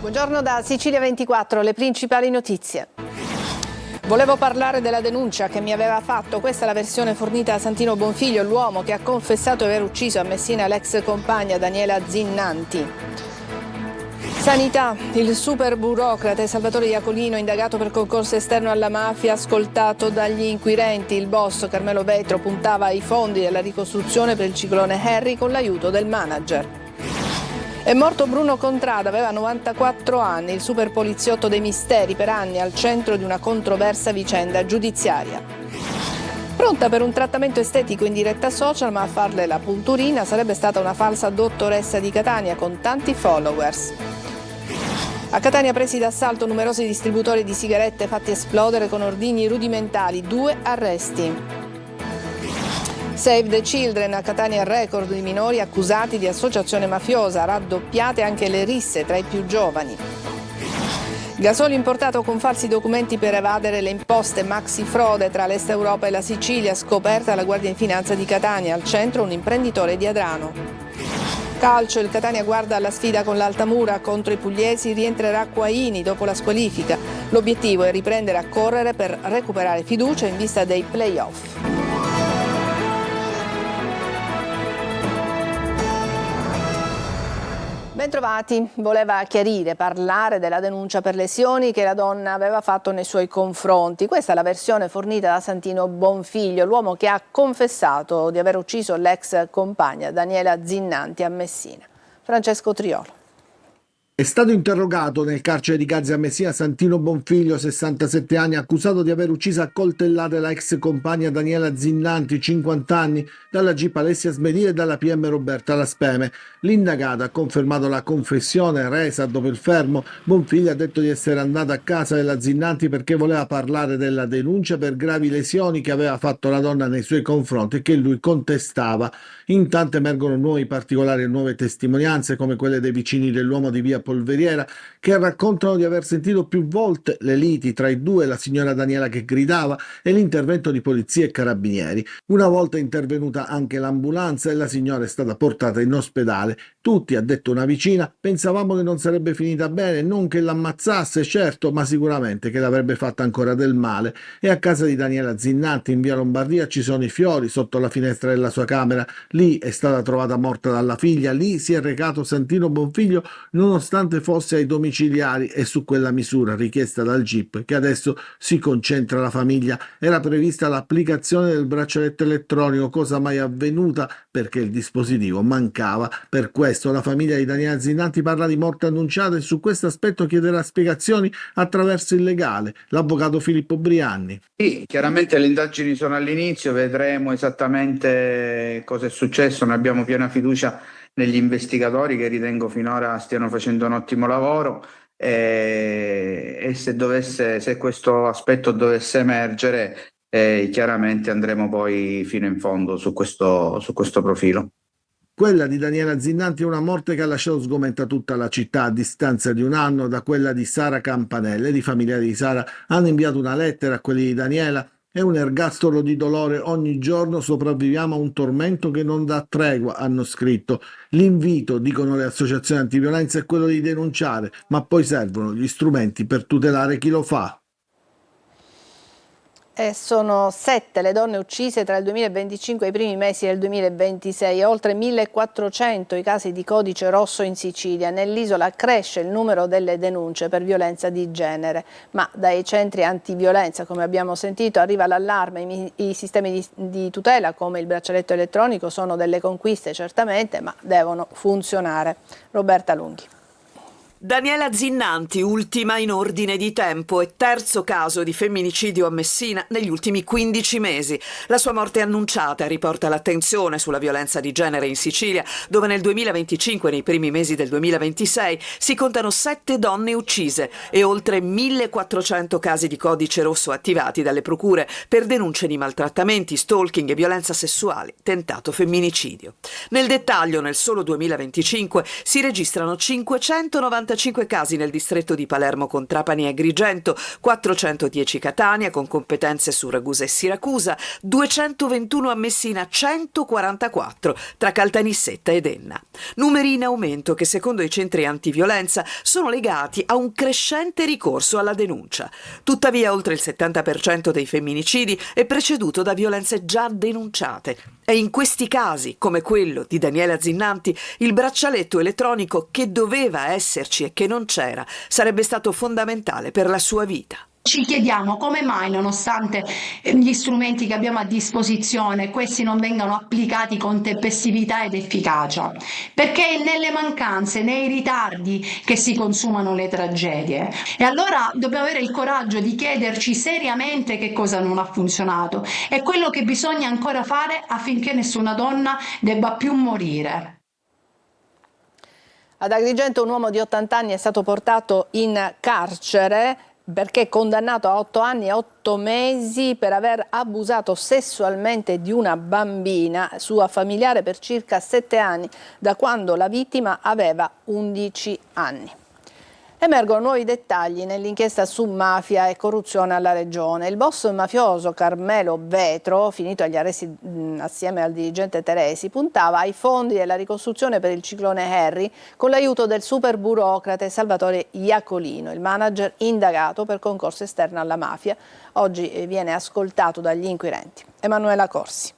Buongiorno da Sicilia 24, le principali notizie. Volevo parlare della denuncia che mi aveva fatto, questa è la versione fornita da Santino Bonfiglio, l'uomo che ha confessato di aver ucciso a Messina l'ex compagna Daniela Zinnanti. Sanità, il super burocrate Salvatore Iacolino, indagato per concorso esterno alla mafia, ascoltato dagli inquirenti. Il boss Carmelo Vetro puntava ai fondi della ricostruzione per il ciclone Harry con l'aiuto del manager. È morto Bruno Contrada, aveva 94 anni, il super poliziotto dei misteri, per anni al centro di una controversa vicenda giudiziaria. Pronta per un trattamento estetico in diretta social, ma a farle la punturina sarebbe stata una falsa dottoressa di Catania con tanti followers. A Catania presi d'assalto numerosi distributori di sigarette fatti esplodere con ordigni rudimentali, 2 arresti. Save the Children, a Catania record di minori accusati di associazione mafiosa, raddoppiate anche le risse tra i più giovani. Gasolio importato con falsi documenti per evadere le imposte, maxi frode tra l'Est Europa e la Sicilia, scoperta la Guardia di Finanza di Catania, al centro un imprenditore di Adrano. Calcio, il Catania guarda alla sfida con l'Altamura contro i pugliesi, rientrerà Quaini dopo la squalifica. L'obiettivo è riprendere a correre per recuperare fiducia in vista dei play-off. Bentrovati, voleva chiarire, parlare della denuncia per lesioni che la donna aveva fatto nei suoi confronti. Questa è la versione fornita da Santino Bonfiglio, l'uomo che ha confessato di aver ucciso l'ex compagna Daniela Zinnanti a Messina. Francesco Triolo. È stato interrogato nel carcere di Gazzi a Messina Santino Bonfiglio, 67 anni, accusato di aver ucciso a coltellate la ex compagna Daniela Zinnanti, 50 anni, dalla GIP Alessia Smedile e dalla PM Roberta Laspeme. L'indagato ha confermato la confessione resa dopo il fermo. Bonfiglio ha detto di essere andato a casa della Zinnanti perché voleva parlare della denuncia per gravi lesioni che aveva fatto la donna nei suoi confronti e che lui contestava. Intanto emergono nuovi particolari e nuove testimonianze, come quelle dei vicini dell'uomo di via Polveriera, che raccontano di aver sentito più volte le liti tra i due, la signora Daniela che gridava e l'intervento di polizia e carabinieri. Una volta è intervenuta anche l'ambulanza e la signora è stata portata in ospedale. Tutti, ha detto una vicina, pensavamo che non sarebbe finita bene, non che l'ammazzasse, certo, ma sicuramente che l'avrebbe fatta ancora del male. E a casa di Daniela Zinnanti in via Lombardia ci sono i fiori sotto la finestra della sua camera. Lì è stata trovata morta dalla figlia, lì si è recato Santino Bonfiglio nonostante fosse ai domiciliari e su quella misura richiesta dal GIP che adesso si concentra la famiglia. Era prevista l'applicazione del braccialetto elettronico, cosa mai avvenuta perché il dispositivo mancava. Per questo la famiglia di Daniela Zinnanti parla di morte annunciata e su questo aspetto chiederà spiegazioni attraverso il legale, l'avvocato Filippo Brianni. Sì, chiaramente le indagini sono all'inizio, vedremo esattamente cosa è successo, ne abbiamo piena fiducia negli investigatori che ritengo finora stiano facendo un ottimo lavoro e se questo aspetto dovesse emergere, chiaramente andremo poi fino in fondo su questo profilo. Quella di Daniela Zinnanti è una morte che ha lasciato sgomenta tutta la città. A distanza di un anno da quella di Sara Campanelle, i familiari di Sara hanno inviato una lettera a quelli di Daniela. È un ergastolo di dolore, ogni giorno sopravviviamo a un tormento che non dà tregua, hanno scritto. L'invito, dicono le associazioni antiviolenza, è quello di denunciare, ma poi servono gli strumenti per tutelare chi lo fa. E sono 7 le donne uccise tra il 2025 e i primi mesi del 2026, oltre 1400 i casi di codice rosso in Sicilia. Nell'isola cresce il numero delle denunce per violenza di genere, ma dai centri antiviolenza, come abbiamo sentito, arriva l'allarme. I sistemi di tutela come il braccialetto elettronico sono delle conquiste certamente, ma devono funzionare. Roberta Lunghi. Daniela Zinnanti, ultima in ordine di tempo e terzo caso di femminicidio a Messina negli ultimi 15 mesi. La sua morte annunciata riporta l'attenzione sulla violenza di genere in Sicilia, dove nel 2025 e nei primi mesi del 2026 si contano 7 donne uccise e oltre 1400 casi di codice rosso attivati dalle procure per denunce di maltrattamenti, stalking e violenza sessuale, tentato femminicidio. Nel dettaglio, nel solo 2025 si registrano 590 295 casi nel distretto di Palermo con Trapani e Agrigento, 410 Catania con competenze su Ragusa e Siracusa, 221 a Messina, 144 tra Caltanissetta ed Enna. Numeri in aumento che secondo i centri antiviolenza sono legati a un crescente ricorso alla denuncia. Tuttavia oltre il 70% dei femminicidi è preceduto da violenze già denunciate. E in questi casi, come quello di Daniela Zinnanti, il braccialetto elettronico che doveva esserci e che non c'era sarebbe stato fondamentale per la sua vita. Ci chiediamo come mai, nonostante gli strumenti che abbiamo a disposizione, questi non vengano applicati con tempestività ed efficacia. Perché è nelle mancanze, nei ritardi che si consumano le tragedie. E allora dobbiamo avere il coraggio di chiederci seriamente che cosa non ha funzionato e quello che bisogna ancora fare affinché nessuna donna debba più morire. Ad Agrigento un uomo di 80 anni è stato portato in carcere perché condannato a 8 anni e 8 mesi per aver abusato sessualmente di una bambina, sua familiare, per circa 7 anni, da quando la vittima aveva 11 anni. Emergono nuovi dettagli nell'inchiesta su mafia e corruzione alla Regione. Il boss mafioso Carmelo Vetro, finito agli arresti assieme al dirigente Teresi, puntava ai fondi della ricostruzione per il ciclone Harry con l'aiuto del super burocrate Salvatore Iacolino, il manager indagato per concorso esterno alla mafia. Oggi viene ascoltato dagli inquirenti. Emanuela Corsi.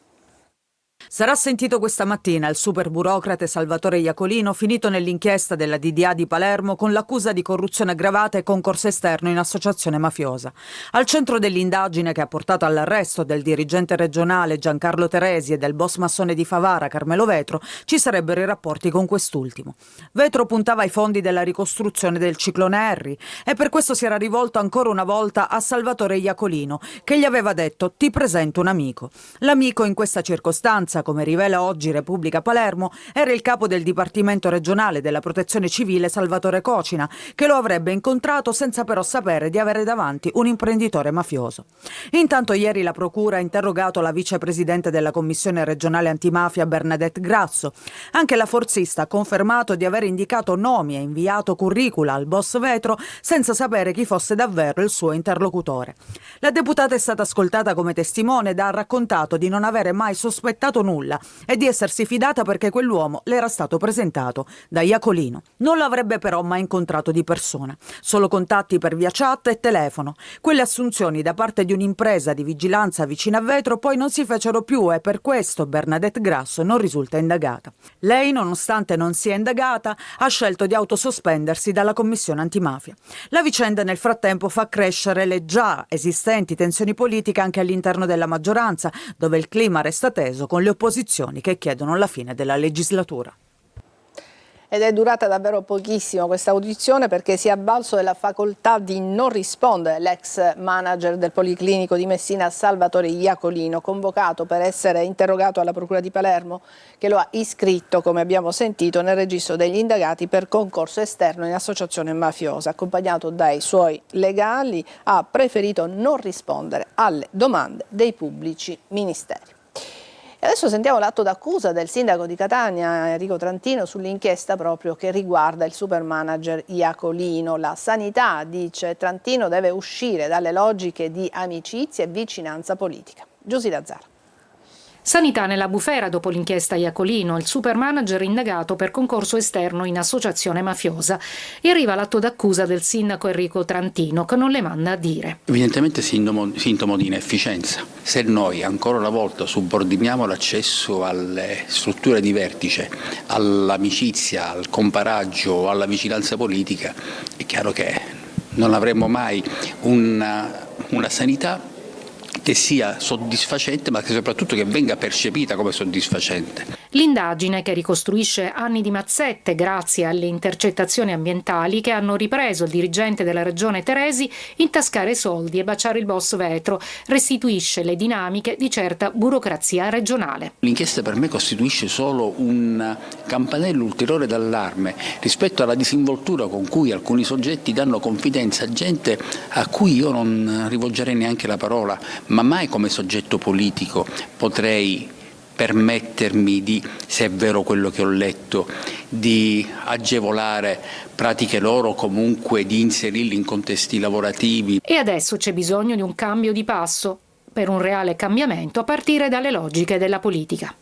Sarà sentito questa mattina il super burocrate Salvatore Iacolino, finito nell'inchiesta della DDA di Palermo con l'accusa di corruzione aggravata e concorso esterno in associazione mafiosa. Al centro dell'indagine che ha portato all'arresto del dirigente regionale Giancarlo Teresi e del boss massone di Favara Carmelo Vetro ci sarebbero i rapporti con quest'ultimo. Vetro puntava ai fondi della ricostruzione del ciclone Harry e per questo si era rivolto ancora una volta a Salvatore Iacolino, che gli aveva detto: ti presento un amico. L'amico in questa circostanza, come rivela oggi Repubblica Palermo, era il capo del Dipartimento regionale della Protezione Civile Salvatore Cocina, che lo avrebbe incontrato senza però sapere di avere davanti un imprenditore mafioso. Intanto ieri la Procura ha interrogato la vicepresidente della Commissione regionale antimafia Bernadette Grasso. Anche la forzista ha confermato di aver indicato nomi e inviato curricula al boss Vetro senza sapere chi fosse davvero il suo interlocutore. La deputata è stata ascoltata come testimone ed ha raccontato di non avere mai sospettato nulla e di essersi fidata perché quell'uomo le era stato presentato da Iacolino. Non l'avrebbe però mai incontrato di persona, solo contatti per via chat e telefono. Quelle assunzioni da parte di un'impresa di vigilanza vicina a Vetro poi non si fecero più e per questo Bernadette Grasso non risulta indagata. Lei, nonostante non sia indagata, ha scelto di autosospendersi dalla commissione antimafia. La vicenda nel frattempo fa crescere le già esistenti tensioni politiche anche all'interno della maggioranza, dove il clima resta teso con le opposizioni che chiedono la fine della legislatura. Ed è durata davvero pochissimo questa audizione perché si è avvalso della facoltà di non rispondere l'ex manager del Policlinico di Messina Salvatore Iacolino, convocato per essere interrogato alla Procura di Palermo, che lo ha iscritto, come abbiamo sentito, nel registro degli indagati per concorso esterno in associazione mafiosa. Accompagnato dai suoi legali, ha preferito non rispondere alle domande dei pubblici ministeri. E adesso sentiamo l'atto d'accusa del sindaco di Catania, Enrico Trantino, sull'inchiesta proprio che riguarda il supermanager Iacolino. La sanità, dice Trantino, deve uscire dalle logiche di amicizia e vicinanza politica. Giusy Lazzara. Sanità nella bufera dopo l'inchiesta Iacolino, il supermanager indagato per concorso esterno in associazione mafiosa. E arriva l'atto d'accusa del sindaco Enrico Trantino, che non le manda a dire. Evidentemente sintomo di inefficienza. Se noi ancora una volta subordiniamo l'accesso alle strutture di vertice, all'amicizia, al comparaggio, alla vicinanza politica, è chiaro che non avremo mai una sanità che sia soddisfacente, ma che soprattutto che venga percepita come soddisfacente. L'indagine, che ricostruisce anni di mazzette grazie alle intercettazioni ambientali che hanno ripreso il dirigente della regione Teresi intascare soldi e baciare il boss Vetro, restituisce le dinamiche di certa burocrazia regionale. L'inchiesta per me costituisce solo un campanello ulteriore d'allarme rispetto alla disinvoltura con cui alcuni soggetti danno confidenza a gente a cui io non rivolgerei neanche la parola, ma mai come soggetto politico potrei permettermi di, se è vero quello che ho letto, di agevolare pratiche loro, comunque di inserirli in contesti lavorativi. E adesso c'è bisogno di un cambio di passo, per un reale cambiamento a partire dalle logiche della politica.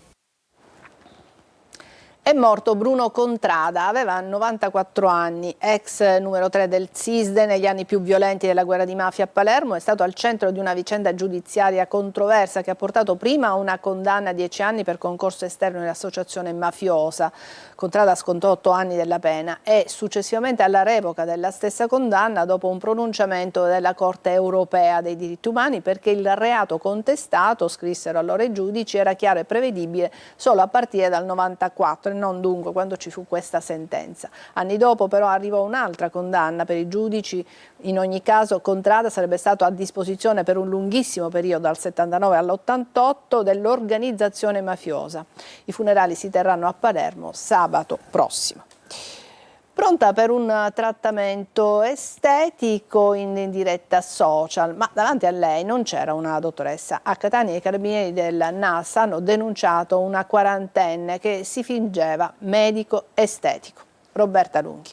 È morto Bruno Contrada, aveva 94 anni, ex numero 3 del SISDE negli anni più violenti della guerra di mafia a Palermo. È stato al centro di una vicenda giudiziaria controversa che ha portato prima a una condanna a 10 anni per concorso esterno in associazione mafiosa. Contrada scontò 8 anni della pena e successivamente alla revoca della stessa condanna dopo un pronunciamento della Corte europea dei diritti umani, perché il reato contestato, scrissero allora i giudici, era chiaro e prevedibile solo a partire dal 94. Non dunque quando ci fu questa sentenza. Anni dopo però arrivò un'altra condanna per i giudici. In ogni caso Contrada sarebbe stato a disposizione per un lunghissimo periodo, dal 79 all'88, dell'organizzazione mafiosa. I funerali si terranno a Palermo sabato prossimo. Pronta per un trattamento estetico in diretta social, ma davanti a lei non c'era una dottoressa. A Catania i carabinieri del NAS hanno denunciato una quarantenne che si fingeva medico estetico. Roberta Lunghi.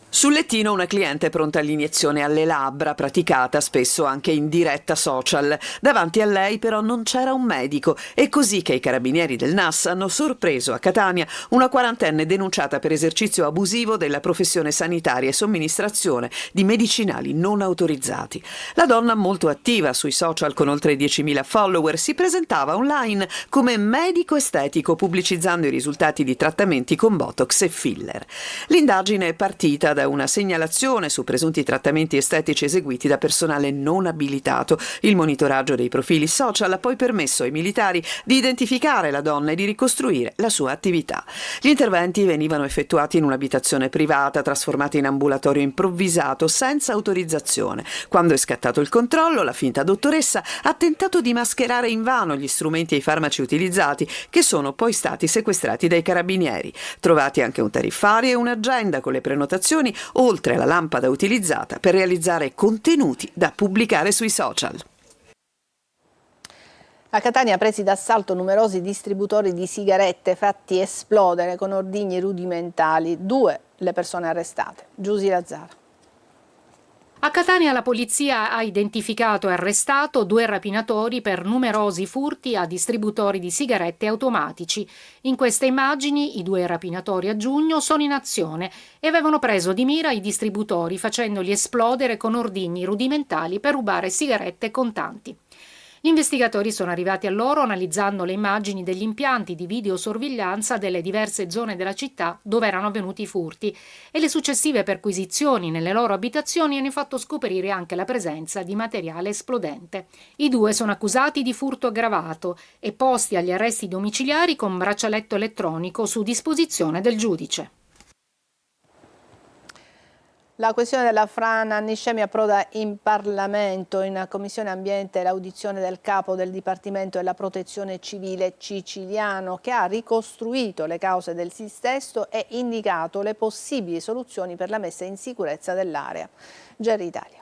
Sul lettino una cliente pronta all'iniezione alle labbra, praticata spesso anche in diretta social. Davanti a lei però non c'era un medico, è così che i carabinieri del NAS hanno sorpreso a Catania una quarantenne denunciata per esercizio abusivo della professione sanitaria e somministrazione di medicinali non autorizzati. La donna, molto attiva sui social con oltre 10.000 follower, si presentava online come medico estetico, pubblicizzando i risultati di trattamenti con Botox e filler. L'indagine è partita da una segnalazione su presunti trattamenti estetici eseguiti da personale non abilitato. Il monitoraggio dei profili social ha poi permesso ai militari di identificare la donna e di ricostruire la sua attività. Gli interventi venivano effettuati in un'abitazione privata, trasformata in ambulatorio improvvisato senza autorizzazione. Quando è scattato il controllo, la finta dottoressa ha tentato di mascherare invano gli strumenti e i farmaci utilizzati, che sono poi stati sequestrati dai carabinieri. Trovati anche un tariffario e un'agenda con le prenotazioni, oltre alla lampada utilizzata per realizzare contenuti da pubblicare sui social. A Catania presi d'assalto numerosi distributori di sigarette fatti esplodere con ordigni rudimentali. 2 le persone arrestate. Giusy Lazzaro. A Catania la polizia ha identificato e arrestato 2 rapinatori per numerosi furti a distributori di sigarette automatici. In queste immagini i 2 rapinatori a giugno sono in azione e avevano preso di mira i distributori facendoli esplodere con ordigni rudimentali per rubare sigarette e contanti. Gli investigatori sono arrivati a loro analizzando le immagini degli impianti di videosorveglianza delle diverse zone della città dove erano avvenuti i furti e le successive perquisizioni nelle loro abitazioni hanno fatto scoprire anche la presenza di materiale esplodente. I 2 sono accusati di furto aggravato e posti agli arresti domiciliari con braccialetto elettronico su disposizione del giudice. La questione della frana Niscemi approda in Parlamento. In Commissione Ambiente l'audizione del capo del Dipartimento della Protezione Civile siciliano, che ha ricostruito le cause del dissesto e indicato le possibili soluzioni per la messa in sicurezza dell'area. Gerry Italia.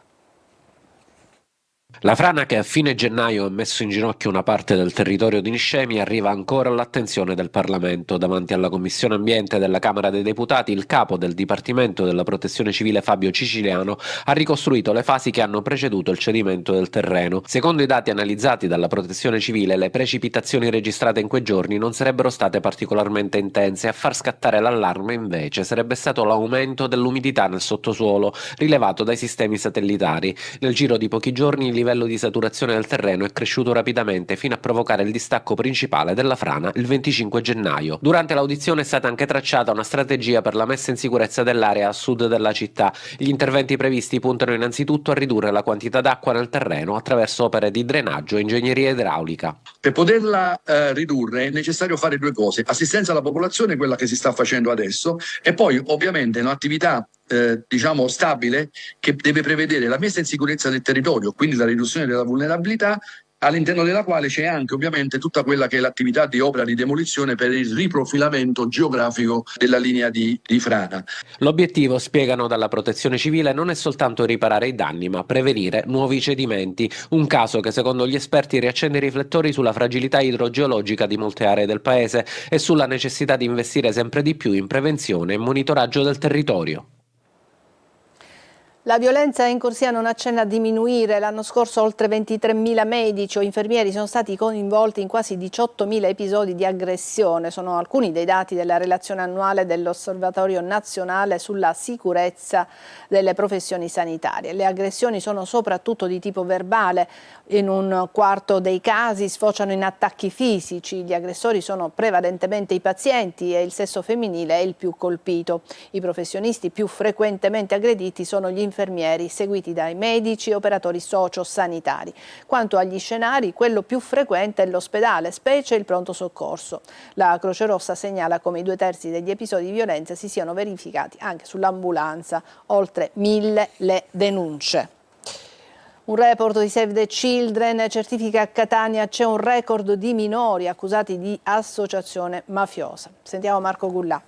La frana che a fine gennaio ha messo in ginocchio una parte del territorio di Niscemi arriva ancora all'attenzione del Parlamento. Davanti alla Commissione Ambiente della Camera dei Deputati, il capo del Dipartimento della Protezione Civile Fabio Ciciliano ha ricostruito le fasi che hanno preceduto il cedimento del terreno. Secondo i dati analizzati dalla Protezione Civile, le precipitazioni registrate in quei giorni non sarebbero state particolarmente intense. A far scattare l'allarme invece sarebbe stato l'aumento dell'umidità nel sottosuolo rilevato dai sistemi satellitari. Nel giro di pochi giorni il livello di saturazione del terreno è cresciuto rapidamente fino a provocare il distacco principale della frana il 25 gennaio. Durante l'audizione è stata anche tracciata una strategia per la messa in sicurezza dell'area a sud della città. Gli interventi previsti puntano innanzitutto a ridurre la quantità d'acqua nel terreno attraverso opere di drenaggio e ingegneria idraulica. Per poterla ridurre è necessario fare 2 cose: assistenza alla popolazione, quella che si sta facendo adesso, e poi ovviamente un'attività stabile che deve prevedere la messa in sicurezza del territorio, quindi la riduzione della vulnerabilità, all'interno della quale c'è anche ovviamente tutta quella che è l'attività di opera di demolizione per il riprofilamento geografico della linea di frana. L'obiettivo, spiegano dalla Protezione Civile, non è soltanto riparare i danni, ma prevenire nuovi cedimenti. Un caso che secondo gli esperti riaccende i riflettori sulla fragilità idrogeologica di molte aree del paese e sulla necessità di investire sempre di più in prevenzione e monitoraggio del territorio. La violenza in corsia non accenna a diminuire. L'anno scorso oltre 23.000 medici o infermieri sono stati coinvolti in quasi 18.000 episodi di aggressione. Sono alcuni dei dati della relazione annuale dell'Osservatorio Nazionale sulla sicurezza delle professioni sanitarie. Le aggressioni sono soprattutto di tipo verbale. In un quarto dei casi sfociano in attacchi fisici. Gli aggressori sono prevalentemente i pazienti e il sesso femminile è il più colpito. I professionisti più frequentemente aggrediti sono gli infermieri, seguiti dai medici e operatori socio-sanitari. Quanto agli scenari, quello più frequente è l'ospedale, specie il pronto soccorso. La Croce Rossa segnala come i 2/3 degli episodi di violenza si siano verificati anche sull'ambulanza, oltre 1.000 le denunce. Un report di Save the Children certifica a Catania c'è un record di minori accusati di associazione mafiosa. Sentiamo Marco Gullà.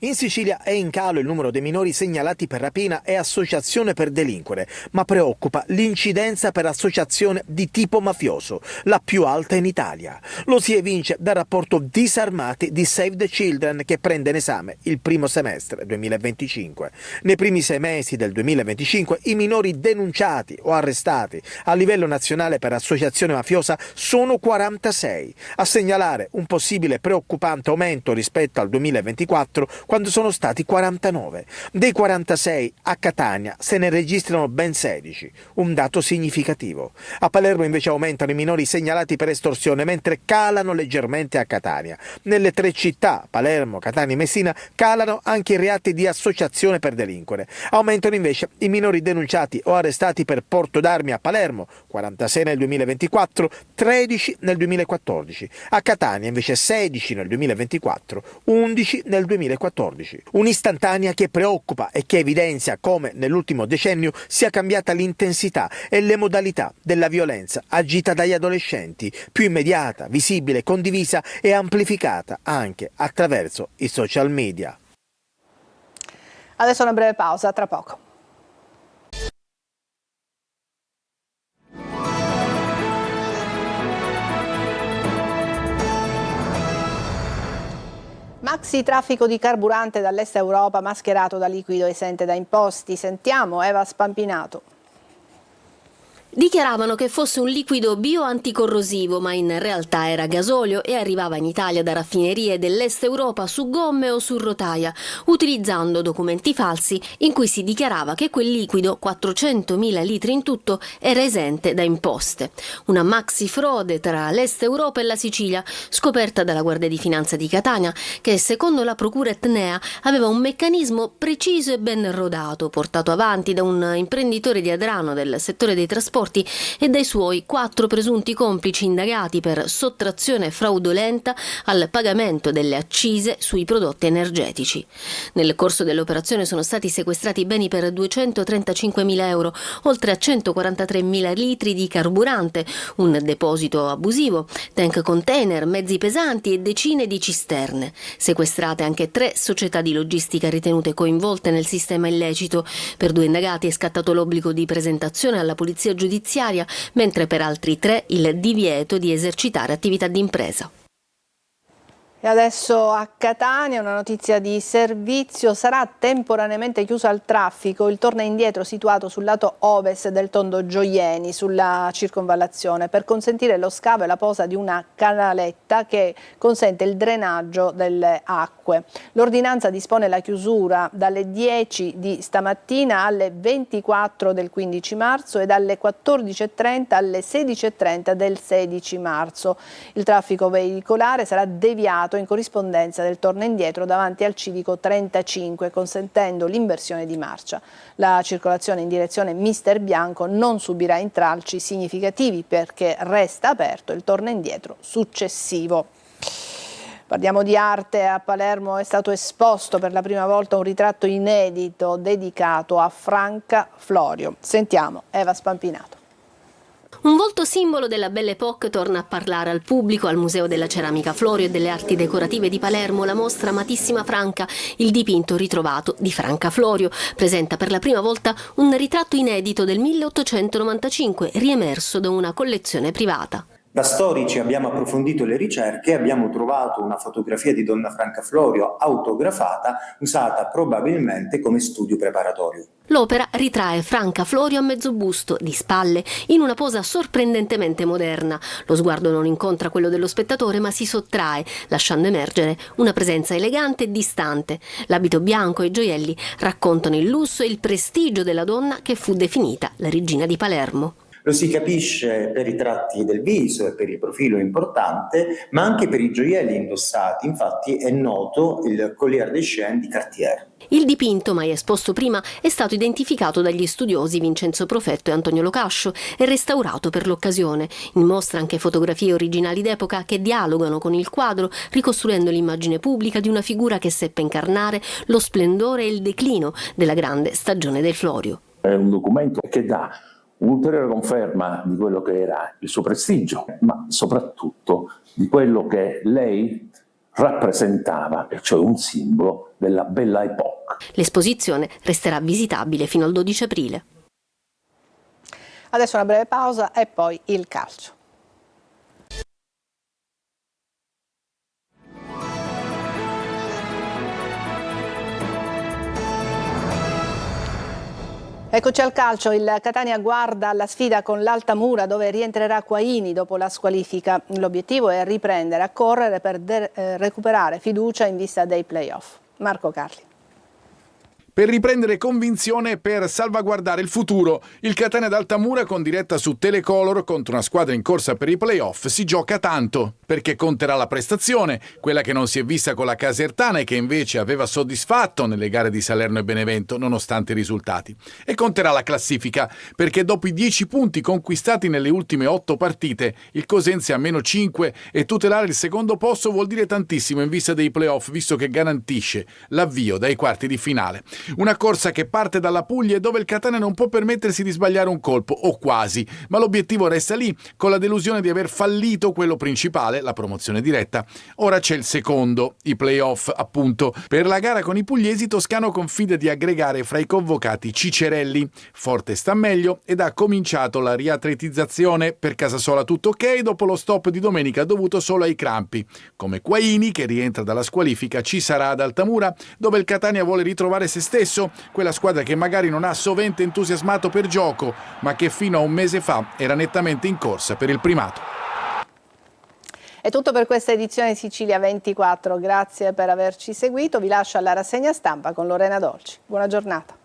In Sicilia è in calo il numero dei minori segnalati per rapina e associazione per delinquere, ma preoccupa l'incidenza per associazione di tipo mafioso, la più alta in Italia. Lo si evince dal rapporto Disarmati di Save the Children che prende in esame il primo semestre 2025. Nei primi 6 mesi del 2025 i minori denunciati o arrestati a livello nazionale per associazione mafiosa sono 46, a segnalare un possibile preoccupante aumento rispetto al 2024, quando sono stati 49. Dei 46 a Catania se ne registrano ben 16, un dato significativo. A Palermo invece aumentano i minori segnalati per estorsione, mentre calano leggermente a Catania. Nelle 3 città, Palermo, Catania e Messina, calano anche i reati di associazione per delinquere. Aumentano invece i minori denunciati o arrestati per porto d'armi a Palermo, 46 nel 2024, 13 nel 2014. A Catania invece 16 nel 2024, 11 nel 2014. Un'istantanea che preoccupa e che evidenzia come nell'ultimo decennio sia cambiata l'intensità e le modalità della violenza agita dagli adolescenti, più immediata, visibile, condivisa e amplificata anche attraverso i social media. Adesso una breve pausa, tra poco. Maxi traffico di carburante dall'est Europa mascherato da liquido esente da imposti. Sentiamo Eva Spampinato. Dichiaravano che fosse un liquido bioanticorrosivo, ma in realtà era gasolio e arrivava in Italia da raffinerie dell'est Europa su gomme o su rotaia, utilizzando documenti falsi in cui si dichiarava che quel liquido, 400.000 litri in tutto, era esente da imposte. Una maxi frode tra l'est Europa e la Sicilia, scoperta dalla Guardia di Finanza di Catania, che secondo la procura etnea aveva un meccanismo preciso e ben rodato, portato avanti da un imprenditore di Adrano del settore dei trasporti e dai suoi 4 presunti complici indagati per sottrazione fraudolenta al pagamento delle accise sui prodotti energetici. Nel corso dell'operazione sono stati sequestrati beni per 235.000 euro, oltre a 143.000 litri di carburante, un deposito abusivo, tank container, mezzi pesanti e decine di cisterne. Sequestrate anche 3 società di logistica ritenute coinvolte nel sistema illecito. Per 2 indagati è scattato l'obbligo di presentazione alla polizia giudiziaria, mentre per altri 3 il divieto di esercitare attività di impresa. E adesso a Catania una notizia di servizio: sarà temporaneamente chiuso al traffico il torna indietro situato sul lato ovest del Tondo Gioieni sulla circonvallazione per consentire lo scavo e la posa di una canaletta che consente il drenaggio delle acque. L'ordinanza dispone la chiusura dalle 10 di stamattina alle 24 del 15 marzo e dalle 14.30 alle 16.30 del 16 marzo. Il traffico veicolare sarà deviato in corrispondenza del torna indietro davanti al civico 35, consentendo l'inversione di marcia. La circolazione in direzione Mister Bianco non subirà intralci significativi perché resta aperto il torna indietro successivo. Parliamo di arte. A Palermo è stato esposto per la prima volta un ritratto inedito dedicato a Franca Florio. Sentiamo Eva Spampinato. Un volto simbolo della Belle Époque torna a parlare al pubblico. Al Museo della Ceramica Florio e delle Arti Decorative di Palermo la mostra Amatissima Franca, il dipinto ritrovato di Franca Florio, presenta per la prima volta un ritratto inedito del 1895, riemerso da una collezione privata. Da storici abbiamo approfondito le ricerche e abbiamo trovato una fotografia di Donna Franca Florio autografata, usata probabilmente come studio preparatorio. L'opera ritrae Franca Florio a mezzo busto, di spalle, in una posa sorprendentemente moderna. Lo sguardo non incontra quello dello spettatore, ma si sottrae, lasciando emergere una presenza elegante e distante. L'abito bianco e i gioielli raccontano il lusso e il prestigio della donna che fu definita la regina di Palermo. Lo si capisce per i tratti del viso e per il profilo importante, ma anche per i gioielli indossati. Infatti è noto il Collier des Chênes di Cartier. Il dipinto, mai esposto prima, è stato identificato dagli studiosi Vincenzo Profetto e Antonio Locascio e restaurato per l'occasione. In mostra anche fotografie originali d'epoca che dialogano con il quadro, ricostruendo l'immagine pubblica di una figura che seppe incarnare lo splendore e il declino della grande stagione del Florio. È un documento che dà un'ulteriore conferma di quello che era il suo prestigio, ma soprattutto di quello che lei rappresentava, e cioè un simbolo della Belle Époque. L'esposizione resterà visitabile fino al 12 aprile. Adesso una breve pausa e poi il calcio. Eccoci al calcio, il Catania guarda alla sfida con l'Altamura dove rientrerà Quaini dopo la squalifica. L'obiettivo è riprendere a correre per recuperare fiducia in vista dei play-off. Marco Carli. Per riprendere convinzione e per salvaguardare il futuro, il Catania d'Altamura con diretta su Telecolor contro una squadra in corsa per i playoff si gioca tanto, perché conterà la prestazione, quella che non si è vista con la Casertana e che invece aveva soddisfatto nelle gare di Salerno e Benevento nonostante i risultati. E conterà la classifica, perché dopo i 10 punti conquistati nelle ultime 8 partite, il Cosenza è a meno 5 e tutelare il secondo posto vuol dire tantissimo in vista dei playoff, visto che garantisce l'avvio dai quarti di finale. Una corsa che parte dalla Puglia e dove il Catania non può permettersi di sbagliare un colpo, o quasi, ma l'obiettivo resta lì, con la delusione di aver fallito quello principale, la promozione diretta. Ora c'è il secondo, i play-off appunto. Per la gara con i pugliesi Toscano confida di aggregare fra i convocati Cicerelli. Forte sta meglio ed ha cominciato la riatletizzazione. Per Casasola tutto ok dopo lo stop di domenica dovuto solo ai crampi. Come Quaini, che rientra dalla squalifica, ci sarà ad Altamura, dove il Catania vuole ritrovare se stesso, quella squadra che magari non ha sovente entusiasmato per gioco, ma che fino a un mese fa era nettamente in corsa per il primato. È tutto per questa edizione di Sicilia 24, grazie per averci seguito, vi lascio alla rassegna stampa con Lorena Dolci. Buona giornata.